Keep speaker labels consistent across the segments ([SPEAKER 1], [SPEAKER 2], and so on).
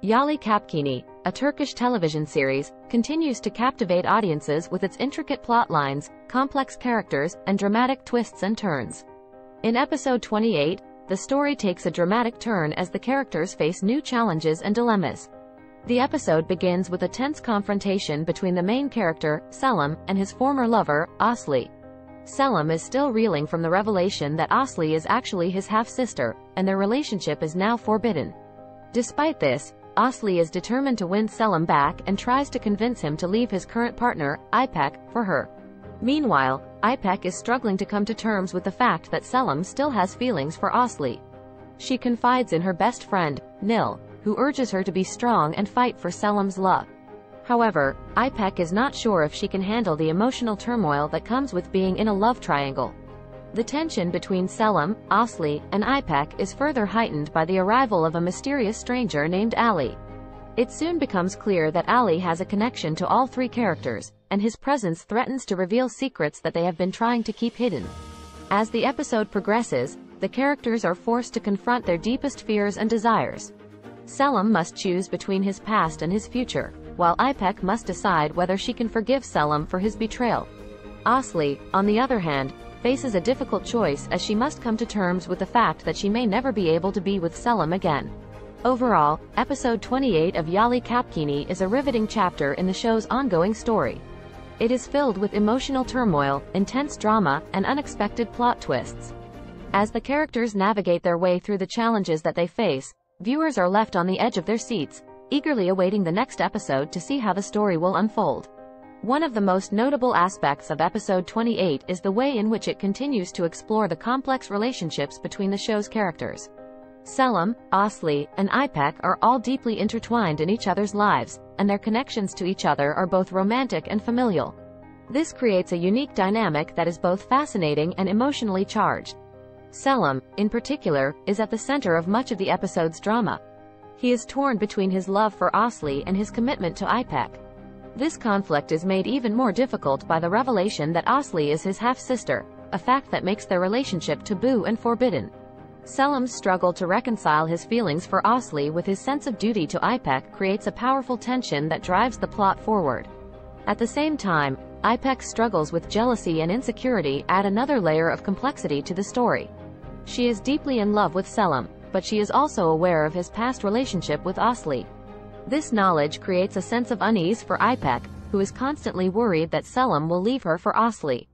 [SPEAKER 1] Yalı Çapkını, a Turkish television series, continues to captivate audiences with its intricate plot lines, complex characters, and dramatic twists and turns. In episode 28, the story takes a dramatic turn as the characters face new challenges and dilemmas. The episode begins with a tense confrontation between the main character, Selim, and his former lover, Aslı. Selim is still reeling from the revelation that Aslı is actually his half-sister, and their relationship is now forbidden. Despite this, Aslı is determined to win Selim back and tries to convince him to leave his current partner, İpek, for her. Meanwhile, İpek is struggling to come to terms with the fact that Selim still has feelings for Aslı. She confides in her best friend, Nil, who urges her to be strong and fight for Selim's love. However, İpek is not sure if she can handle the emotional turmoil that comes with being in a love triangle. The tension between Selim, Aslı, and İpek is further heightened by the arrival of a mysterious stranger named Ali. It soon becomes clear that Ali has a connection to all three characters, and his presence threatens to reveal secrets that they have been trying to keep hidden. As the episode progresses, the characters are forced to confront their deepest fears and desires. Selim must choose between his past and his future, while İpek must decide whether she can forgive Selim for his betrayal. Aslı, on the other hand, faces a difficult choice as she must come to terms with the fact that she may never be able to be with Selim again. Overall, episode 28 of Yalı Çapkını is a riveting chapter in the show's ongoing story. It is filled with emotional turmoil, intense drama, and unexpected plot twists. As the characters navigate their way through the challenges that they face, viewers are left on the edge of their seats, eagerly awaiting the next episode to see how the story will unfold. One of the most notable aspects of episode 28 is the way in which it continues to explore the complex relationships between the show's characters. Selim, Aslı, and İpek are all deeply intertwined in each other's lives, and their connections to each other are both romantic and familial. This creates a unique dynamic that is both fascinating and emotionally charged. Selim, in particular, is at the center of much of the episode's drama. He is torn between his love for Aslı and his commitment to İpek. This conflict is made even more difficult by the revelation that Aslı is his half-sister, a fact that makes their relationship taboo and forbidden. Selim's struggle to reconcile his feelings for Aslı with his sense of duty to İpek creates a powerful tension that drives the plot forward. At the same time, İpek's struggles with jealousy and insecurity add another layer of complexity to the story. She is deeply in love with Selim, but she is also aware of his past relationship with Aslı. This knowledge creates a sense of unease for İpek, who is constantly worried that Selim will leave her for Aslı.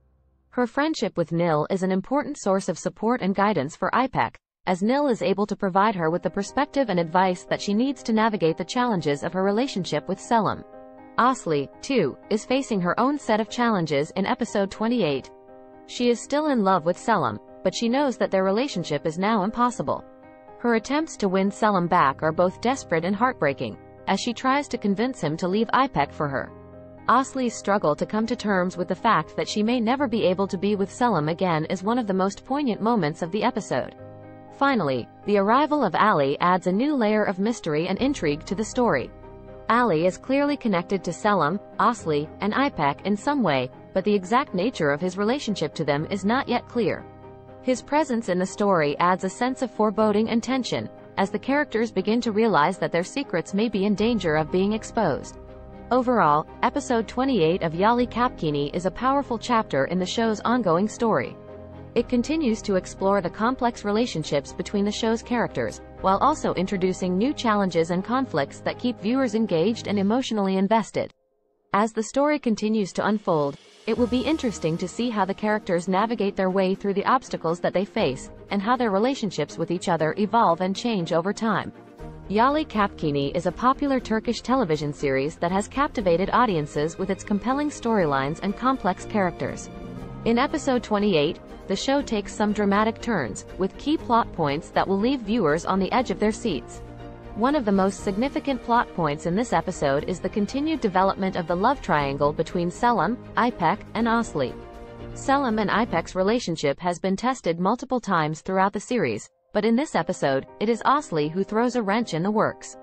[SPEAKER 1] Her friendship with Nil is an important source of support and guidance for İpek, as Nil is able to provide her with the perspective and advice that she needs to navigate the challenges of her relationship with Selim. Aslı, too, is facing her own set of challenges in episode 28. She is still in love with Selim, but she knows that their relationship is now impossible. Her attempts to win Selim back are both desperate and heartbreaking, as she tries to convince him to leave İpek for her. Aslı's struggle to come to terms with the fact that she may never be able to be with Selim again is one of the most poignant moments of the episode. Finally, the arrival of Ali adds a new layer of mystery and intrigue to the story. Ali is clearly connected to Selim, Aslı, and İpek in some way, but the exact nature of his relationship to them is not yet clear. His presence in the story adds a sense of foreboding and tension, as the characters begin to realize that their secrets may be in danger of being exposed. Overall, episode 28 of Yalı Çapkını is a powerful chapter in the show's ongoing story. It continues to explore the complex relationships between the show's characters, while also introducing new challenges and conflicts that keep viewers engaged and emotionally invested. As the story continues to unfold, it will be interesting to see how the characters navigate their way through the obstacles that they face, and how their relationships with each other evolve and change over time. Yalı Çapkını is a popular Turkish television series that has captivated audiences with its compelling storylines and complex characters. In episode 28, the show takes some dramatic turns, with key plot points that will leave viewers on the edge of their seats. One of the most significant plot points in this episode is the continued development of the love triangle between Selim, İpek, and Aslı. Selim and İpek's relationship has been tested multiple times throughout the series, but in this episode, it is Aslı who throws a wrench in the works.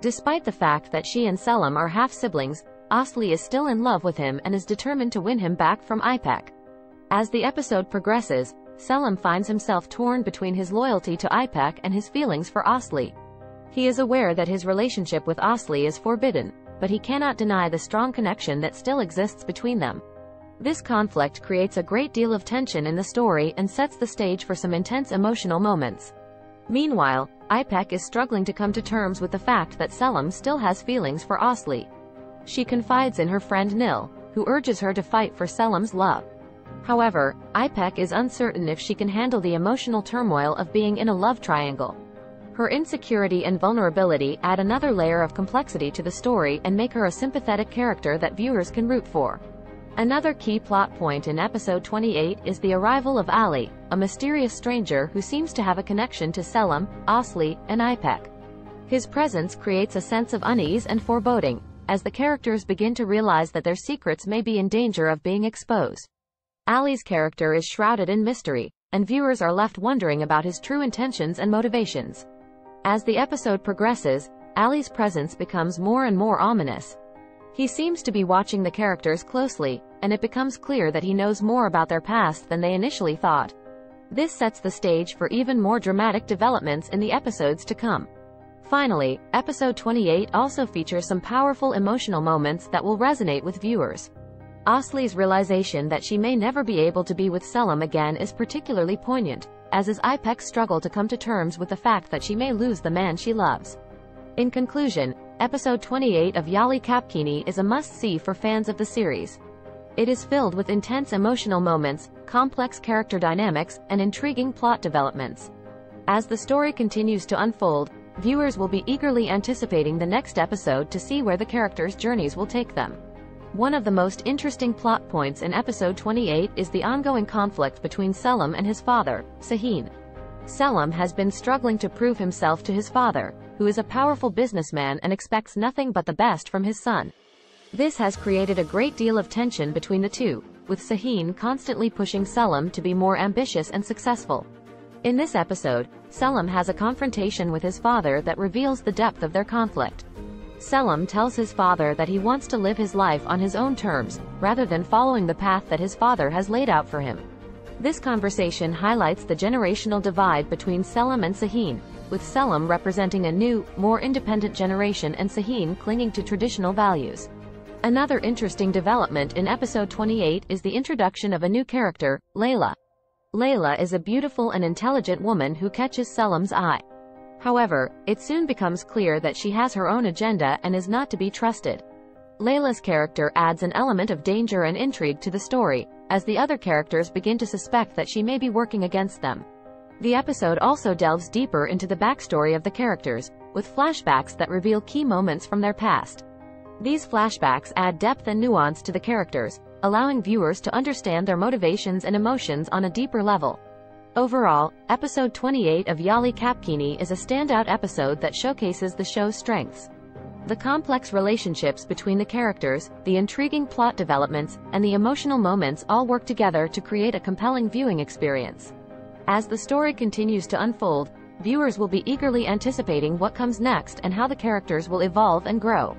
[SPEAKER 1] Despite the fact that she and Selim are half-siblings, Aslı is still in love with him and is determined to win him back from İpek. As the episode progresses, Selim finds himself torn between his loyalty to İpek and his feelings for Aslı. He is aware that his relationship with Aslı is forbidden, but he cannot deny the strong connection that still exists between them. This conflict creates a great deal of tension in the story and sets the stage for some intense emotional moments. Meanwhile, İpek is struggling to come to terms with the fact that Selim still has feelings for Aslı. She confides in her friend Nil, who urges her to fight for Selim's love. However, İpek is uncertain if she can handle the emotional turmoil of being in a love triangle. Her insecurity and vulnerability add another layer of complexity to the story and make her a sympathetic character that viewers can root for. Another key plot point in episode 28 is the arrival of Ali, a mysterious stranger who seems to have a connection to Selim, Aslı, and İpek. His presence creates a sense of unease and foreboding, as the characters begin to realize that their secrets may be in danger of being exposed. Ali's character is shrouded in mystery, and viewers are left wondering about his true intentions and motivations. As the episode progresses, Ali's presence becomes more and more ominous. He seems to be watching the characters closely, and it becomes clear that he knows more about their past than they initially thought. This sets the stage for even more dramatic developments in the episodes to come. Finally, episode 28 also features some powerful emotional moments that will resonate with viewers. Aslı's realization that she may never be able to be with Selim again is particularly poignant, as is İpek's struggle to come to terms with the fact that she may lose the man she loves. In conclusion, episode 28 of Yalı Çapkını is a must-see for fans of the series. It is filled with intense emotional moments, complex character dynamics, and intriguing plot developments. As the story continues to unfold, viewers will be eagerly anticipating the next episode to see where the characters' journeys will take them. One of the most interesting plot points in episode 28 is the ongoing conflict between Selim and his father, Şahin. Selim has been struggling to prove himself to his father, who is a powerful businessman and expects nothing but the best from his son. This has created a great deal of tension between the two, with Şahin constantly pushing Selim to be more ambitious and successful. In this episode, Selim has a confrontation with his father that reveals the depth of their conflict. Selim tells his father that he wants to live his life on his own terms, rather than following the path that his father has laid out for him. This conversation highlights the generational divide between Selim and Şahin, with Selim representing a new, more independent generation and Şahin clinging to traditional values. Another interesting development in episode 28 is the introduction of a new character, Leyla. Leyla is a beautiful and intelligent woman who catches Selim's eye. However, it soon becomes clear that she has her own agenda and is not to be trusted. Leyla's character adds an element of danger and intrigue to the story, as the other characters begin to suspect that she may be working against them. The episode also delves deeper into the backstory of the characters, with flashbacks that reveal key moments from their past. These flashbacks add depth and nuance to the characters, allowing viewers to understand their motivations and emotions on a deeper level. Overall, episode 28 of Yalı Çapkını is a standout episode that showcases the show's strengths. The complex relationships between the characters, the intriguing plot developments, and the emotional moments all work together to create a compelling viewing experience. As the story continues to unfold, viewers will be eagerly anticipating what comes next and how the characters will evolve and grow.